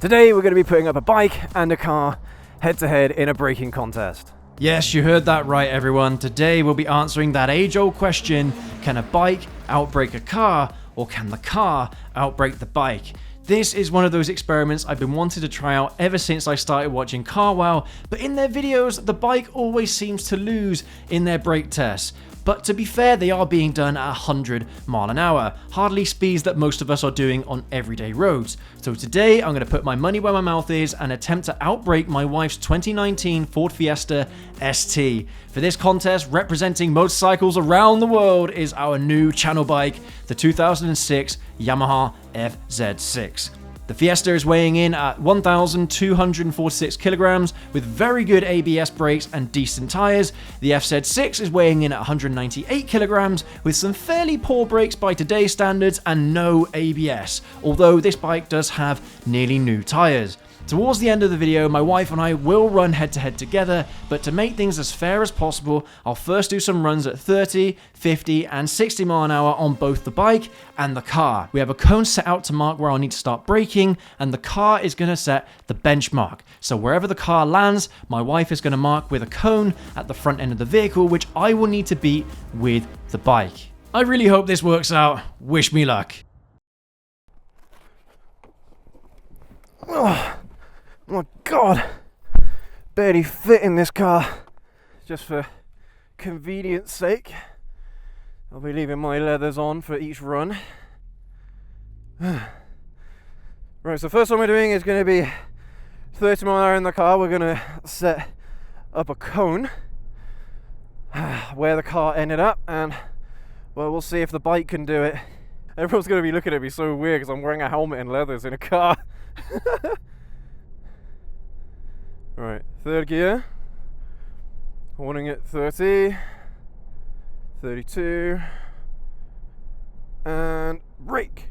Today we're going to be putting up a bike and a car head-to-head in a braking contest. Yes, you heard that right, everyone. Today we'll be answering that age-old question, can a bike outbrake a car, or can the car outbrake the bike? This is one of those experiments I've been wanting to try out ever since I started watching CarWow, but in their videos, the bike always seems to lose in their brake tests. But to be fair, they are being done at 100 miles an hour, hardly speeds that most of us are doing on everyday roads. So today, I'm going to put my money where my mouth is and attempt to outbrake my wife's 2019 Ford Fiesta ST. For this contest, representing motorcycles around the world, is our new channel bike, the 2006 Yamaha FZ6. The Fiesta is weighing in at 1,246 kilograms with very good ABS brakes and decent tires. The FZ6 is weighing in at 198 kilograms with some fairly poor brakes by today's standards and no ABS, although this bike does have nearly new tires. Towards the end of the video, my wife and I will run head-to-head together, but to make things as fair as possible, I'll first do some runs at 30, 50 and 60 miles an hour on both the bike and the car. We have a cone set out to mark where I'll need to start braking, and the car is going to set the benchmark. So wherever the car lands, my wife is going to mark with a cone at the front end of the vehicle, which I will need to beat with the bike. I really hope this works out. Wish me luck. Oh my god, barely fit in this car. Just for convenience sake, I'll be leaving my leathers on for each run. Right, so first one we're doing is going to be 30 miles an hour in the car. We're going to set up a cone where the car ended up, and well, we'll see if the bike can do it. Everyone's going to be looking at me so weird because I'm wearing a helmet and leathers in a car. Right, third gear, warning at 30, 32, and brake.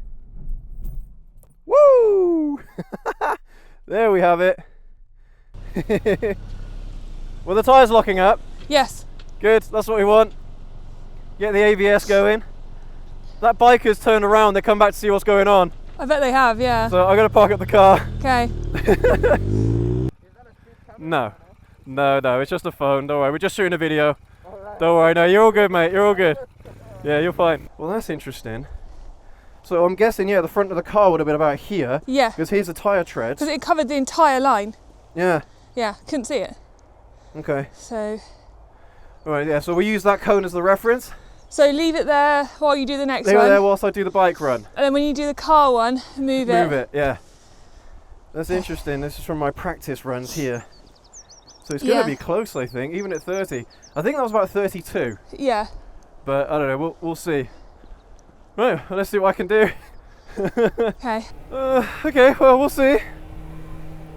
Woo! There we have it. Well, the tyres locking up. Yes. Good, that's what we want. Get the ABS going. That biker's turned around, they come back to see what's going on. I bet they have, yeah. So I'm going to park up the car. Okay. No, it's just a phone, don't worry, we're just shooting a video. Don't worry, no, you're all good, mate, you're all good. Yeah, you're fine. Well, that's interesting. So I'm guessing, yeah, the front of the car would have been about here. Yeah. Because here's the tyre treads. Because it covered the entire line. Yeah. Yeah, couldn't see it. Okay. So. Alright, yeah, so we use that cone as the reference. So leave it there while you do the next one. Leave it there whilst I do the bike run. And then when you do the car one, move it. Move it, yeah. That's interesting, this is from my practice runs here. So it's going to be close, I think, even at 30. I think that was about 32. Yeah. But I don't know, we'll see. Right, well, let's see what I can do. Okay. Okay, well, we'll see.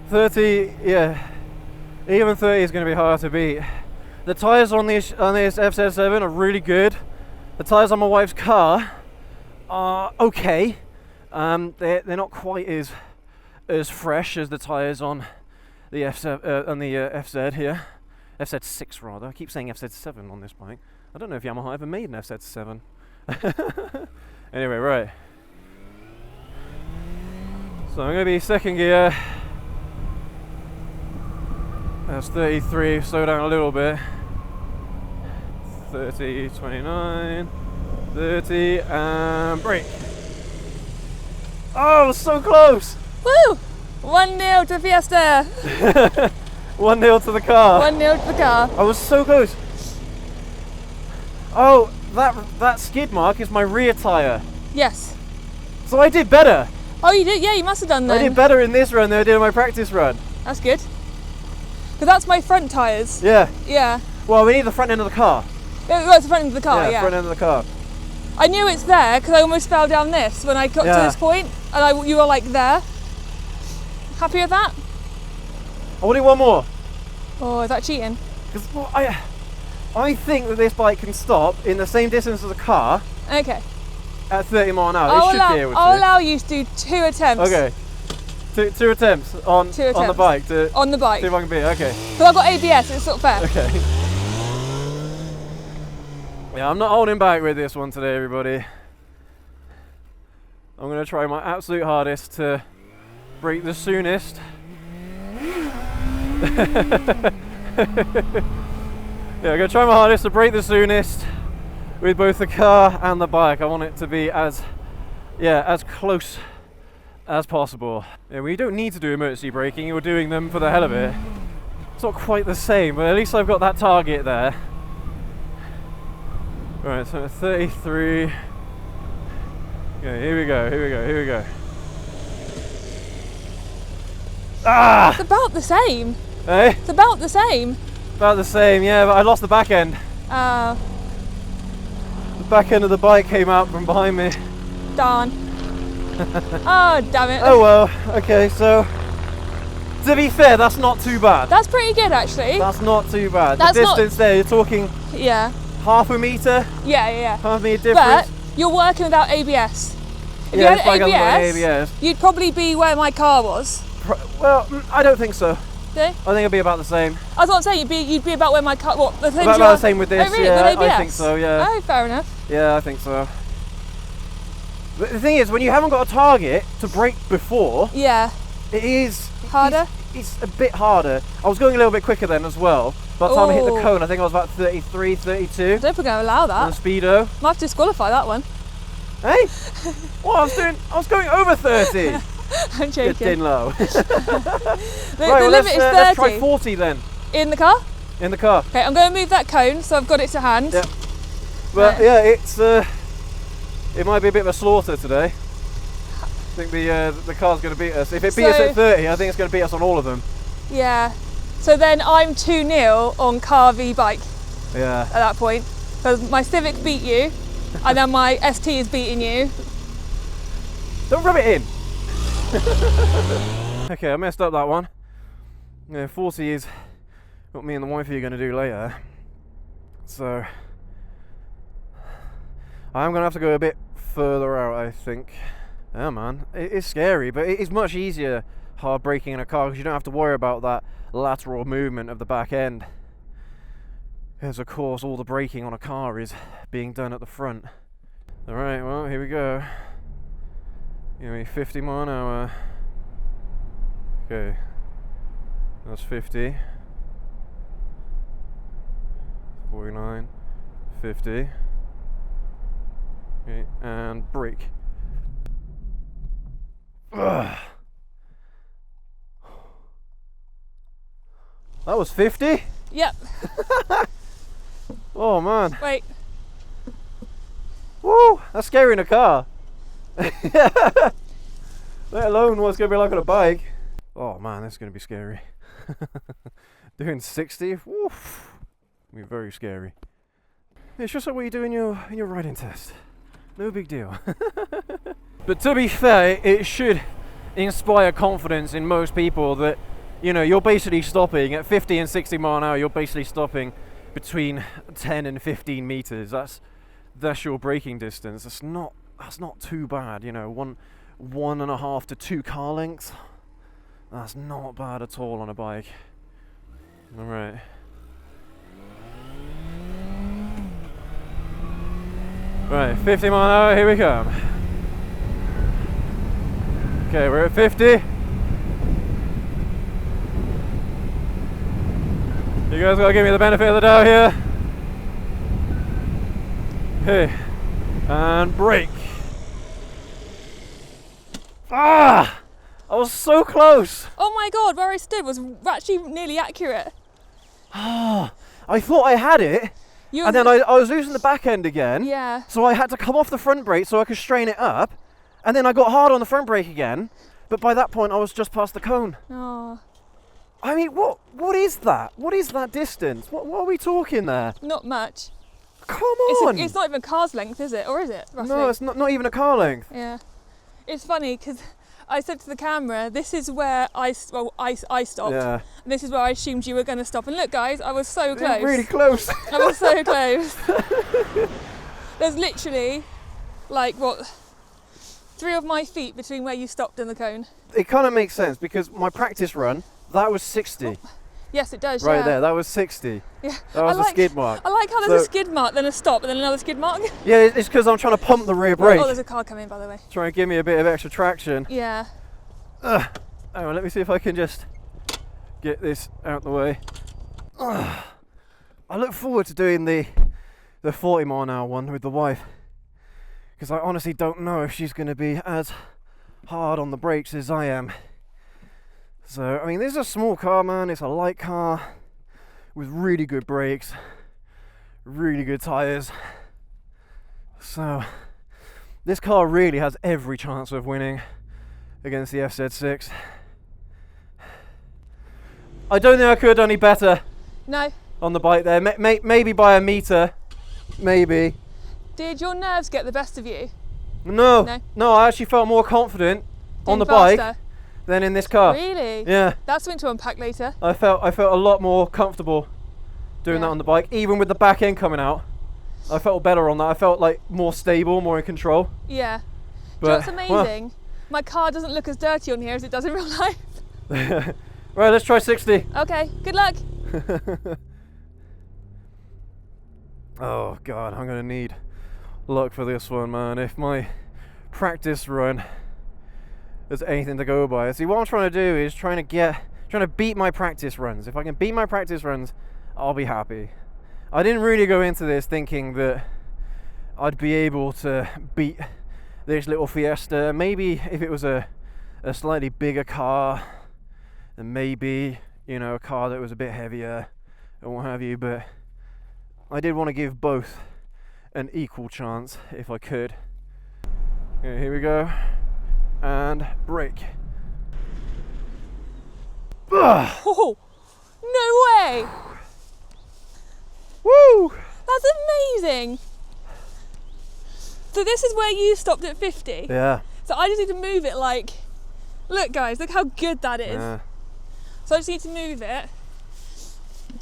30, yeah. Even 30 is going to be hard to beat. The tyres on this FZ7 are really good. The tyres on my wife's car are okay. They're not quite as fresh as the tyres on the FZ here. FZ6 rather. I keep saying FZ7 on this bike. I don't know if Yamaha ever made an FZ7. Anyway, right. So I'm going to be second gear. That's 33, slow down a little bit. 30, 29, 30, and brake. Oh, so close! Woo! 1-0 to Fiesta. 1-0 to the car. 1-0 to the car. I was so close. Oh, that skid mark is my rear tyre. Yes. So I did better. Oh, you did? Yeah, you must have done that. I did better in this run than I did in my practice run. That's good. Because that's my front tyres. Yeah. Yeah. Well, we need the front end of the car. Oh, it's the front end of the car, yeah. Front end of the car. I knew it's there because I almost fell down this when I got to this point, and you were like there. Happy with that? I will do one more. Oh, is that cheating? Because well, I think that this bike can stop in the same distance as a car. Okay. At 30 miles an hour. It should be able to. I'll allow you to do 2 attempts. Okay. Two attempts on the bike. On the bike. See if I can beat it. Okay. Because I've got ABS, it's sort of fair. Okay. Yeah, I'm not holding back with this one today, everybody. I'm going to try my absolute hardest to brake the soonest. Yeah, I'm gonna try my hardest to brake the soonest with both the car and the bike. I want it to be as close as possible. Yeah, we don't need to do emergency braking, you're doing them for the hell of it. It's not quite the same, but at least I've got that target there. Right, so 33. Okay, here we go. Ah! It's about the same. Hey? It's about the same. About the same, yeah, but I lost the back end. The back end of the bike came out from behind me. Darn. Oh, damn it. Oh well, okay, so to be fair, that's not too bad. That's pretty good, actually. That's not too bad. That's the distance there, you're talking Yeah. half a metre? Yeah. Half a metre difference? But you're working without ABS. If Yeah, you this had bike hasn't got ABS, ABS. you'd probably be where my car was. Well, I don't think so. Do you? I think it'll be about the same. I was about to say you'd be about where my car. What the things About the same with this. Oh, really? Yeah, With ABS? I think so. Yeah. Oh, fair enough. Yeah, I think so. But the thing is, when you haven't got a target to brake before, Yeah. it is Harder? It's a bit harder. I was going a little bit quicker then as well. By the time I hit the Oh. cone, I think I was about 33, 32 I don't think I'm gonna allow on that. the speedo. Might have to disqualify that one. Hey, what I was going over 30. I'm Good joking. din low. The Right, well, limit is 30 let's try 40 then in the car. in the car. Okay, I'm going to move that cone so I've got it to hand. Yeah. But Right. yeah, it might be a bit of a slaughter today. I think the car's going to beat us. If it beats us So- at 30, I think it's going to beat us on all of them. Yeah. So then I'm 2-0 on car v bike Yeah. at that point because my Civic beat you, and then my ST is beating you. Don't rub it in. Okay, I messed up that one. Yeah, 40 is what me and the wifey are going to do later. So I'm going to have to go a bit further out, I think. Yeah, man, it is scary, but it is much easier hard braking in a car because you don't have to worry about that lateral movement of the back end. Because of course all the braking on a car is being done at the front. Alright, well, here we go. Give me 50 mile an hour. Okay, that's 50. 49, 50. Okay, and brake. Ugh. That was 50? Yep. Oh man. Wait. Woo! That's scary in a car. Let alone what it's going to be like on a bike. Oh man, that's going to be scary. Doing 60? Woof. It'll be very scary. It's just like what you do in your riding test. No big deal. But to be fair, it should inspire confidence in most people that, you know, you're basically stopping at 50 and 60 mile an hour, you're basically stopping between 10 and 15 meters. That's your braking distance. That's not too bad, you know, one and a half to 2 car lengths. That's not bad at all on a bike. All right. Right, 50 mile an hour, here we come. Okay, we're at 50. You guys gotta give me the benefit of the doubt here. Okay, and brake. Ah! I was so close! Oh my god, where I stood was actually nearly accurate. Ah! I thought I had it, You and then I was losing the back end again. Yeah. So I had to come off the front brake so I could strain it up, and then I got hard on the front brake again, but by that point I was just past the cone. Oh, I mean, what is that? What is that distance? What are we talking there? not much. Come on! It's not even car's length, is it? Or is it? Roughly? No, it's not even a car length. Yeah. It's funny because I said to the camera, this is where I stopped. Yeah. And this is where I assumed you were going to stop. And look, guys, I was so close. Really close. I was so close. There's literally, like, what, 3 of my feet between where you stopped and the cone. It kind of makes sense because my practice run, that was 60. Yes, it does. Right yeah. there, that was 60. Yeah. That was a skid mark. I like how there's a So- skid mark, then a stop, and then another skid mark. Yeah, it's because I'm trying to pump the rear brake. Oh, there's a car coming, by the way. Trying to give me a bit of extra traction. Yeah. Hang on, let me see if I can just get this out the way. I look forward to doing the 40 mile an hour one with the wife, because I honestly don't know if she's going to be as hard on the brakes as I am. So, I mean, this is a small car, man. It's a light car with really good brakes, really good tyres. So, this car really has every chance of winning against the FZ6. I don't think I could have done any better. No. On the bike there, maybe by a metre, maybe. Did your nerves get the best of you? No, I actually felt more confident on the bike than in this car. Really? Yeah. That's something to unpack later. I felt a lot more comfortable doing that on the bike, even with the back end coming out. I felt better on that. I felt like more stable, more in control. Yeah. But, do you know what's amazing? My car doesn't look as dirty on here as it does in real life. Right, let's try 60. Okay, good luck. Oh God, I'm gonna need luck for this one, man. If my practice run is anything to go by. See, what I'm trying to do is trying to beat my practice runs. If I can beat my practice runs, I'll be happy. I didn't really go into this thinking that I'd be able to beat this little Fiesta. Maybe if it was a slightly bigger car, and maybe, you know, a car that was a bit heavier and what have you, but I did want to give both an equal chance if I could. Okay, here we go. And brake. Oh, no way! Woo! That's amazing! So this is where you stopped at 50? Yeah. So I just need to move it like... Look guys, look how good that is. Yeah. So I just need to move it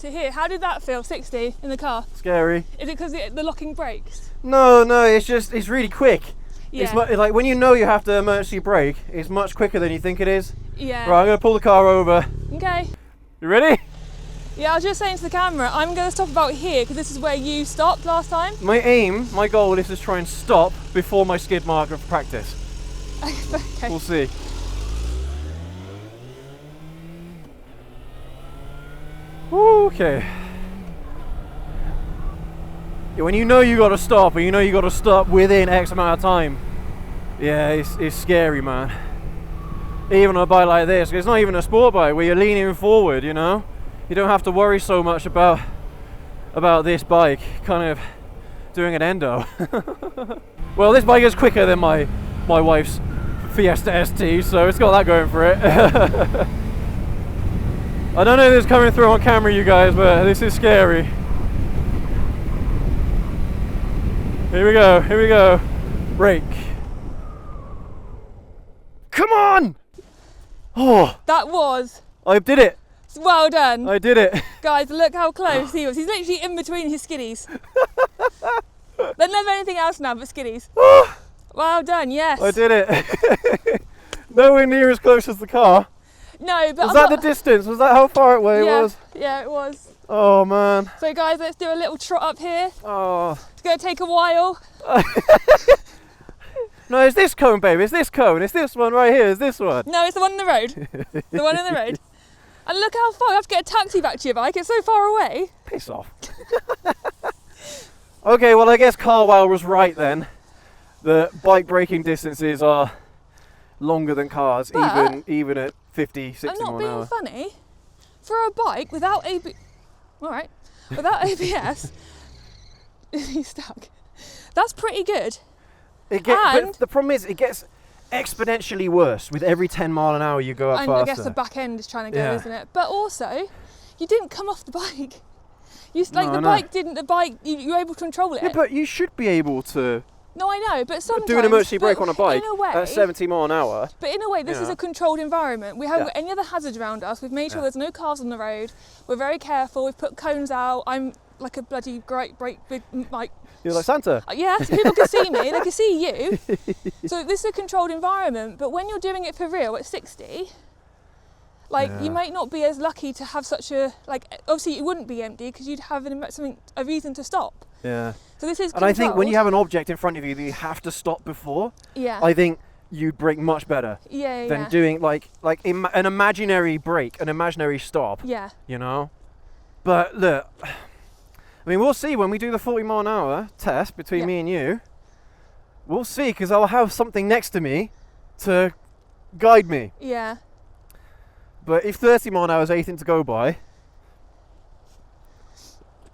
to here. How did that feel, 60 in the car? Scary. Is it because the locking brakes? No, it's really quick. Yeah. It's like when you know you have to emergency brake, it's much quicker than you think it is. Yeah. Right, I'm going to pull the car over. Okay. You ready? Yeah, I was just saying to the camera, I'm going to stop about here because this is where you stopped last time. My goal is to try and stop before my skid marker for practice. Okay. We'll see. Okay. Yeah, when you know you got to stop, and you know you got to stop within X amount of time, yeah, it's scary, man. Even on a bike like this, it's not even a sport bike where you're leaning forward, you know. You don't have to worry so much about this bike kind of doing an endo. Well, this bike is quicker than my wife's Fiesta ST, so it's got that going for it. I don't know if this is coming through on camera, you guys, but this is scary. Here we go. Brake. Come on! Oh! That was... I did it! Well done. I did it! Guys, look how close he was. He's literally in between his skiddies. There's never anything else now but skiddies. Well done, yes. I did it! Nowhere near as close as the car. No, but was that the distance? Was that how far away it was? Yeah, it was. Oh man. So guys, let's do a little trot up here. Oh. It's going to take a while. No, it's this cone, baby. It's this cone. It's this one right here. It's this one. No, it's the one in the road. The one in the road. And look how far. I have to get a taxi back to your bike. It's so far away. Piss off. Okay, well I guess Carwell was right then. The bike braking distances are longer than cars, But even at 50, 60 I'm not mile an being hour. funny. For a bike without without ABS, he's stuck. That's pretty good. But the problem is, it gets exponentially worse with every 10 mile an hour you go up And faster. I guess the back end is trying to go, isn't it? But also, you didn't come off the bike. You were able to control it. Yeah, but you should be able to No, I know, but sometimes... do an emergency brake on a bike in a way, at 70 mile an hour. But in a way, this is a controlled environment. We haven't got any other hazards around us. We've made sure there's no cars on the road. We're very careful. We've put cones out. I'm like a bloody great big like... You're like Santa. Yeah, so people can see me. They can see you. So this is a controlled environment. But when you're doing it for real at 60... you might not be as lucky to have such a, obviously it wouldn't be empty because you'd have a reason to stop. Yeah. So this is And I think when you have an object in front of you that you have to stop before, yeah. I think you'd brake much better Yeah, than yeah. doing like an imaginary brake, an imaginary stop. Yeah. You know. But look, I mean, we'll see when we do the 40-mile-an-hour test between me and you. We'll see, because I'll have something next to me to guide me. Yeah. But if 30 mile an hour is anything to go by,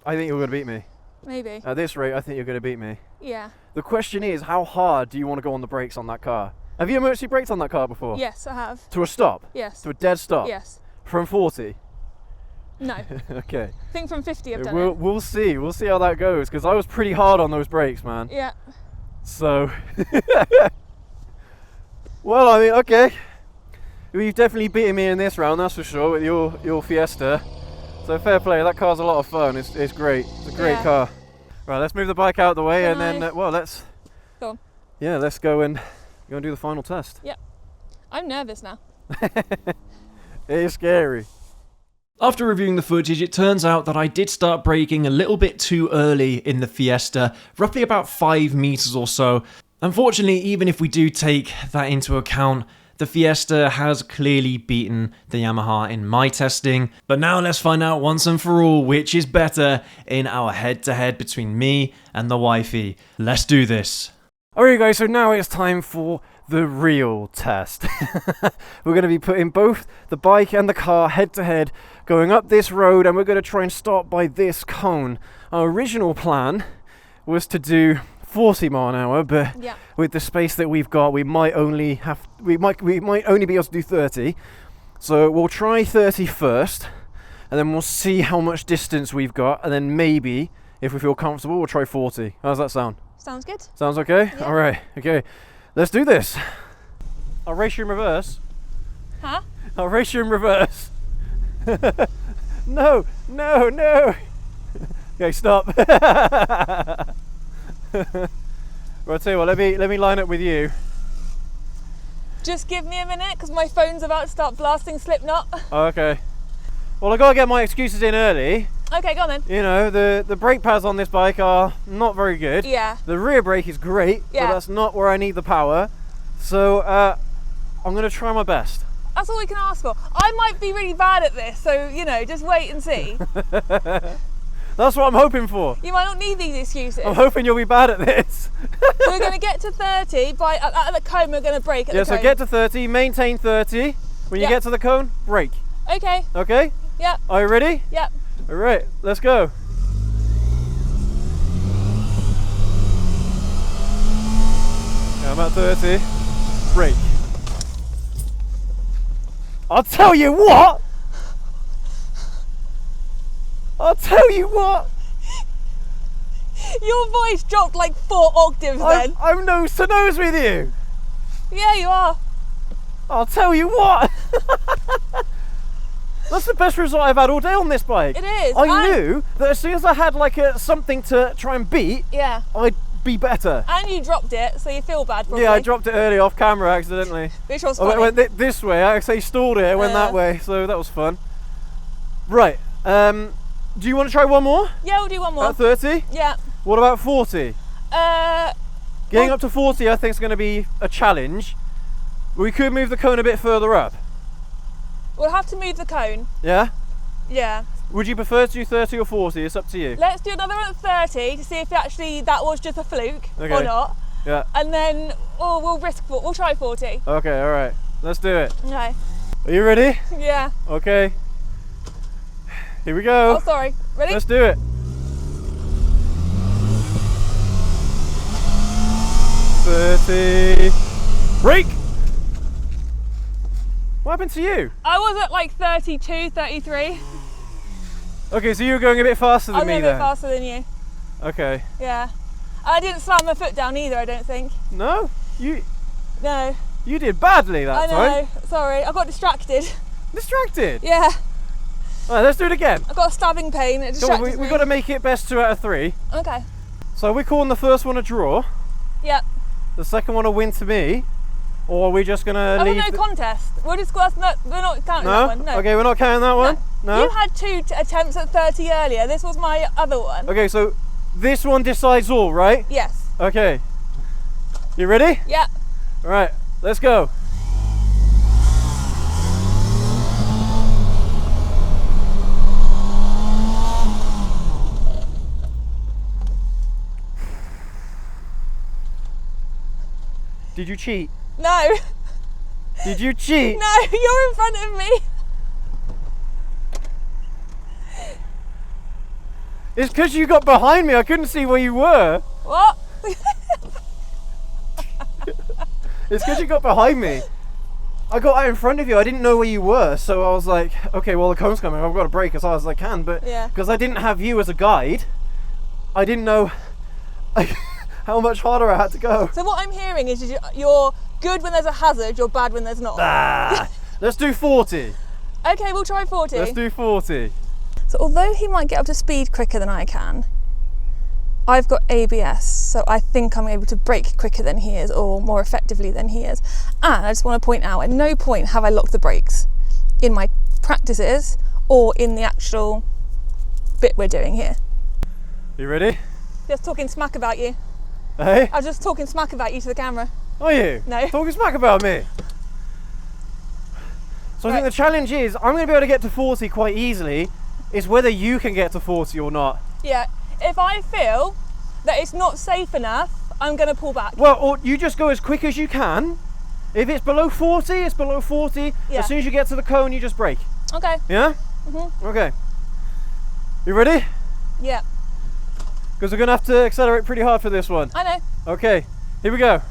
I think you're going to beat me. Maybe. At this rate, I think you're going to beat me. Yeah. The question is, how hard do you want to go on the brakes on that car? Have you emergency braked on that car before? Yes, I have. To a stop? Yes. To a dead stop? Yes. From 40? No. Okay. I think from 50 I've done it. We'll see. We'll see how that goes, because I was pretty hard on those brakes, man. Yeah. So, well, I mean, okay. You've definitely beaten me in this round, that's for sure, with your Fiesta. So fair play, that car's a lot of fun, it's great. It's a great car. Right, let's move the bike out of the way and then, well, let's... Go on. Yeah, let's go and do the final test. Yep. I'm nervous now. It is scary. After reviewing the footage, it turns out that I did start braking a little bit too early in the Fiesta, roughly about 5 meters or so. Unfortunately, even if we do take that into account, the Fiesta has clearly beaten the Yamaha in my testing. But now let's find out once and for all which is better in our head-to-head between me and the wifey. Let's do this. Alright guys, so now it's time for the real test. We're going to be putting both the bike and the car head to head, going up this road, and we're going to try and stop by this cone. Our original plan was to do 40 mile an hour, but with the space that we've got, we might only be able to do 30. So we'll try 30 first, and then we'll see how much distance we've got, and then maybe, if we feel comfortable, we'll try 40. How's that sound? Sounds good. Sounds okay? Yeah. Alright, okay. Let's do this. I'll race you in reverse. Huh? I'll race you in reverse. No. Okay, stop. Right, I'll tell you what, let me line up with you. Just give me a minute, because my phone's about to start blasting Slipknot. Oh, okay. Well, I gotta get my excuses in early. Okay, go on then. You know, the brake pads on this bike are not very good. Yeah. The rear brake is great, but that's not where I need the power. So, I'm gonna try my best. That's all we can ask for. I might be really bad at this, so, you know, just wait and see. That's what I'm hoping for. You might not need these excuses. I'm hoping you'll be bad at this. So we're going to get to 30, at the cone we're going to brake at the cone. So get to 30, maintain 30. When you get to the cone, brake. Okay. Okay? Yep. Are you ready? Yep. Alright, let's go. Yeah, I'm at 30. Brake. I'll tell you what! Your voice dropped like 4 octaves then. I'm nose to nose with you. Yeah, you are. I'll tell you what. That's the best result I've had all day on this bike. It is. I knew that as soon as I had like something to try and beat, I'd be better. And you dropped it, so you feel bad probably. Yeah, I dropped it early off camera accidentally. Which was I funny. went this way, I actually stalled it, I went that way, so that was fun. Right, do you want to try one more? Yeah, we'll do one more. At 30? Yeah. What about 40? Getting up to 40 I think is going to be a challenge. We could move the cone a bit further up. We'll have to move the cone. Yeah? Yeah. Would you prefer to do 30 or 40? It's up to you. Let's do another one at 30 to see if actually that was just a fluke or not. Yeah. And then we'll try 40. Okay, alright. Let's do it. Okay. Are you ready? Yeah. Okay. Here we go. Oh, sorry. Ready? Let's do it. 30. Brake! What happened to you? I was at like 32, 33. Okay, so you were going a bit faster than me I was then? a bit faster than you. Okay. Yeah. I didn't slam my foot down either, I don't think. No? No. You did badly that time. I know. Sorry, I got distracted. Distracted? Yeah. Alright, let's do it again. I got a stabbing pain. It distracted me. We've got to make it best 2 out of 3. Okay. So we're calling the first one a draw. Yep. The second one a win to me. Or are we just going to leave... no contest. We're not counting that one. No. Okay, we're not counting that one? No? You had 2 attempts at 30 earlier. This was my other one. Okay, so this one decides all, right? Yes. Okay. You ready? Yeah. Alright, Let's go. Did you cheat? No. Did you cheat? No, you're in front of me. It's because you got behind me. I couldn't see where you were. What? It's because you got behind me. I got out in front of you. I didn't know where you were, so I was like, okay, well the cone's coming. I've got to brake as hard as I can. But because I didn't have you as a guide, I didn't know how much harder I had to go. So what I'm hearing is you're good when there's a hazard, you're bad when there's not. Let's do 40. Okay, we'll try 40. Let's do 40. So although he might get up to speed quicker than I can, I've got ABS, so I think I'm able to brake quicker than he is, or more effectively than he is. And I just want to point out, at no point have I locked the brakes in my practices or in the actual bit we're doing here. You ready? Just talking smack about you. Hey? I was just talking smack about you to the camera. Are you? No. Talking smack about me. So I think the challenge is, I'm going to be able to get to 40 quite easily. It's whether you can get to 40 or not. Yeah, if I feel that it's not safe enough, I'm going to pull back. Well, or you just go as quick as you can. If it's below 40, it's below 40. Yeah. As soon as you get to the cone, you just brake. Okay. Yeah? Okay. You ready? Yeah. Because we're going to have to accelerate pretty hard for this one. I know. Okay, here we go.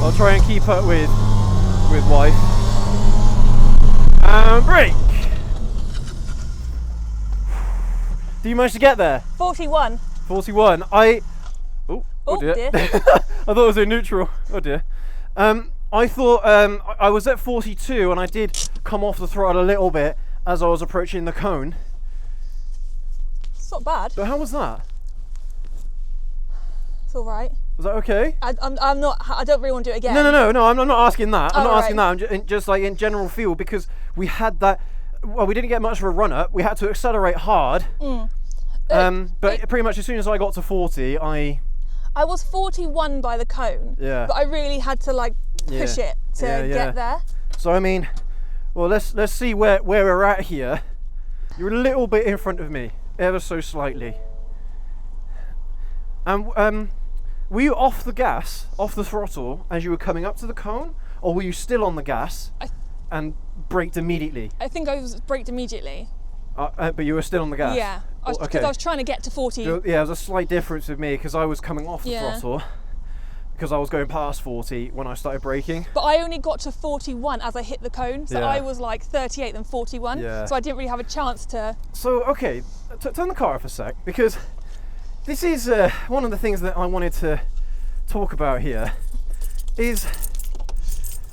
I'll try and keep up with wife. And brake. Do you manage to get there? 41. 41. Oh dear. I thought it was in neutral. Oh dear. I thought I was at 42 and I did come off the throttle a little bit as I was approaching the cone. It's not bad. But how was that? It's all right. Was that okay? I don't really want to do it again. No, I'm not asking that. I'm not asking right. that. I'm just like in general feel, because we had that. Well, we didn't get much of a run up. We had to accelerate hard. But pretty much as soon as I got to 40, I was 41 by the cone. Yeah. But I really had to like push it to get there. So I mean, well, let's see where we're at here. You're a little bit in front of me, ever so slightly. And were you off the gas, off the throttle, as you were coming up to the cone, or were you still on the gas and braked immediately? I think I was braked immediately. But you were still on the gas? Yeah, because I was trying to get to 40. Yeah, there was a slight difference with me because I was coming off the throttle because I was going past 40 when I started braking. But I only got to 41 as I hit the cone, so I was like 38 then 41, so I didn't really have a chance to... So, okay, turn the car off a sec, because this is one of the things that I wanted to talk about here, is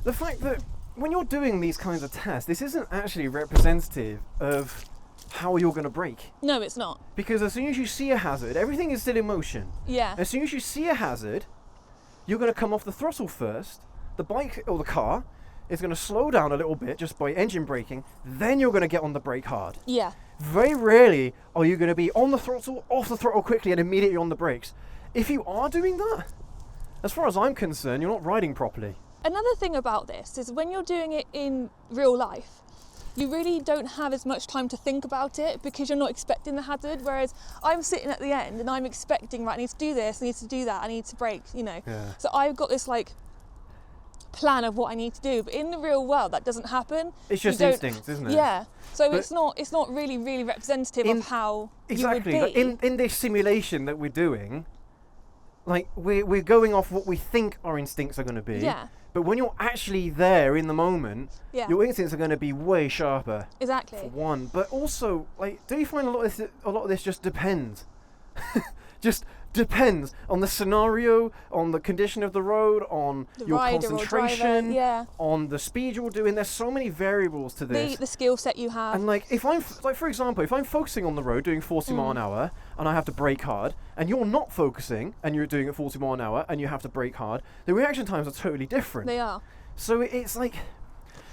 the fact that when you're doing these kinds of tests, this isn't actually representative of how you're going to brake. No, it's not. Because as soon as you see a hazard, everything is still in motion. Yeah. As soon as you see a hazard, you're going to come off the throttle first. The bike or the car is going to slow down a little bit just by engine braking. Then you're going to get on the brake hard. Yeah. Very rarely are you going to be on the throttle, off the throttle quickly, and immediately on the brakes. If you are doing that, as far as I'm concerned, you're not riding properly. Another thing about this is when you're doing it in real life, you really don't have as much time to think about it because you're not expecting the hazard, whereas I'm sitting at the end and I'm expecting, right, I need to do this, I need to do that, I need to brake, you know. Yeah. So I've got this like plan of what I need to do, but in the real world that doesn't happen. It's just instinct, isn't it? Yeah. So but it's not really representative of how exactly, you would be. But in this simulation that we're doing, like we're going off what we think our instincts are going to be. Yeah. But when you're actually there in the moment, your instincts are going to be way sharper. Exactly. For one, but also, like, do you find a lot of this just depends? Just depends on the scenario, on the condition of the road, on your concentration, on the speed you're doing. There's so many variables to this. The skill set you have. And like, if I'm like, for example, if I'm focusing on the road doing 40 mile an hour and I have to brake hard, and you're not focusing and you're doing it 40 mile an hour and you have to brake hard, the reaction times are totally different. They are. So it's like,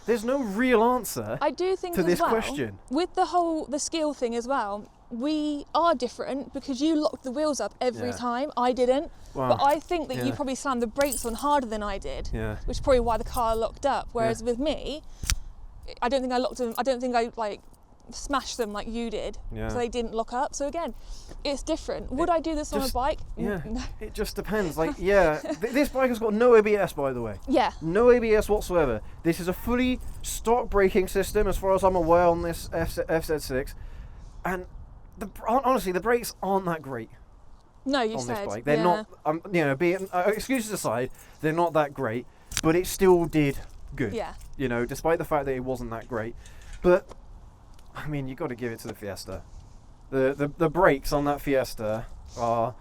there's no real answer I do think to as this well, question. With the skill thing as well, we are different because you locked the wheels up every time. I didn't. Wow. But I think that you probably slammed the brakes on harder than I did, which is probably why the car locked up. Whereas with me, I don't think I locked them. I don't think I like smashed them like you did, so they didn't lock up. So again, it's different. Would I do this on a bike? Yeah, No. it just depends. Like, this bike has got no ABS, by the way. Yeah. No ABS whatsoever. This is a fully stock braking system, as far as I'm aware, on this FZ6, and honestly, the brakes aren't that great. No, you on said. This bike. They're not. Being excuses aside, they're not that great, but it still did good. Yeah. You know, despite the fact that it wasn't that great, but I mean, you got to give it to the Fiesta. The brakes on that Fiesta are,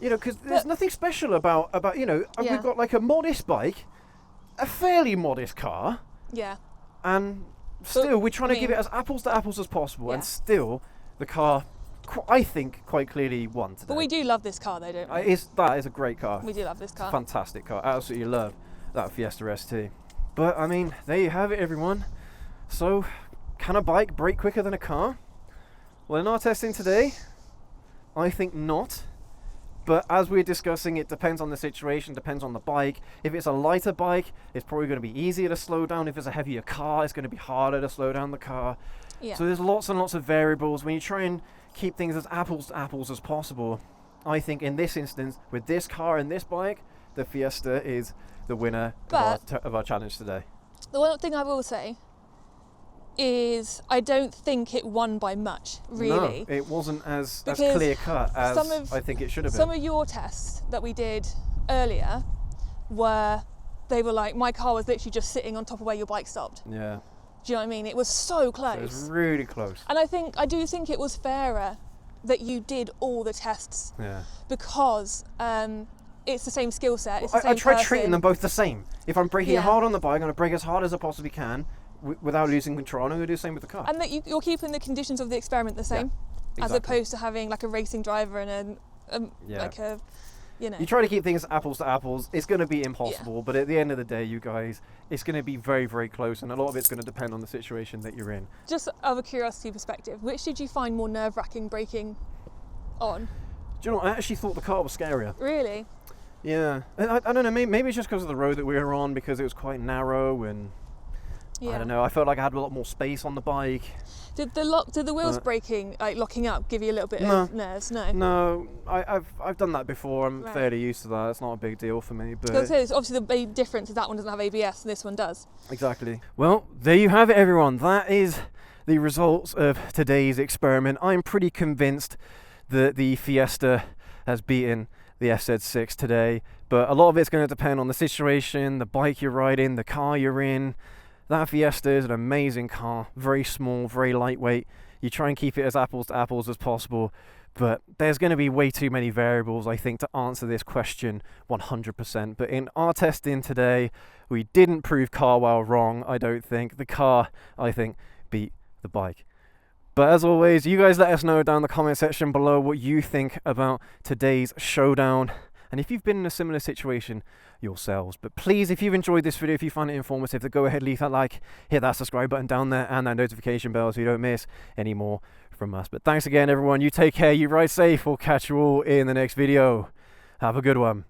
because there's nothing special about we've got like a modest bike, a fairly modest car. Yeah. And still, we're trying to give it as apples to apples as possible, and still, the car, I think, quite clearly won today. But we do love this car, though, don't we? That is a great car. We do love this car. Fantastic car. I absolutely love that Fiesta ST. But I mean, there you have it, everyone. So, can a bike brake quicker than a car? Well, in our testing today, I think not. But as we're discussing, it depends on the situation, depends on the bike. If it's a lighter bike, it's probably going to be easier to slow down. If it's a heavier car, it's going to be harder to slow down the car. Yeah. So there's lots and lots of variables. When you try and keep things as apples to apples as possible, I think in this instance, with this car and this bike, the Fiesta is the winner of our challenge today. The one thing I will say is I don't think it won by much, really. No, it wasn't as clear cut as I think it should have been. Some of your tests that we did earlier they were like, my car was literally just sitting on top of where your bike stopped. Yeah. Do you know what I mean? It was so close. It was really close. And I do think it was fairer that you did all the tests. Yeah. Because it's the same skill set. It's the same I tried person. treating them both the same. If I'm braking hard on the bike, I'm going to brake as hard as I possibly can without losing control. I'm going to do the same with the car. And that you're keeping the conditions of the experiment the same, as opposed to having like a racing driver and You try to keep things apples to apples. It's going to be impossible, but at the end of the day, you guys, it's going to be very, very close, and a lot of it's going to depend on the situation that you're in. Just out of a curiosity perspective, which did you find more nerve-wracking braking on? Do you know what? I actually thought the car was scarier. Really? Yeah. I don't know, maybe it's just because of the road that we were on, because it was quite narrow, and I don't know, I felt like I had a lot more space on the bike. Did the wheels braking, like locking up, give you a little bit of nerves? No, I've done that before. I'm fairly used to that. It's not a big deal for me. But obviously the big difference is that one doesn't have ABS and this one does. Exactly. Well, there you have it, everyone. That is the results of today's experiment. I'm pretty convinced that the Fiesta has beaten the FZ6 today, but a lot of it's going to depend on the situation, the bike you're riding, the car you're in. That Fiesta is an amazing car, very small, very lightweight. You try and keep it as apples to apples as possible, but there's going to be way too many variables, I think, to answer this question 100%. But in our testing today, we didn't prove Carwell wrong, I don't think. The car, I think, beat the bike. But as always, you guys let us know down in the comment section below what you think about today's showdown. And if you've been in a similar situation yourselves. But please, if you've enjoyed this video, if you find it informative, then go ahead, leave that like, hit that subscribe button down there and that notification bell so you don't miss any more from us. But thanks again, everyone. You take care, you ride safe. We'll catch you all in the next video. Have a good one.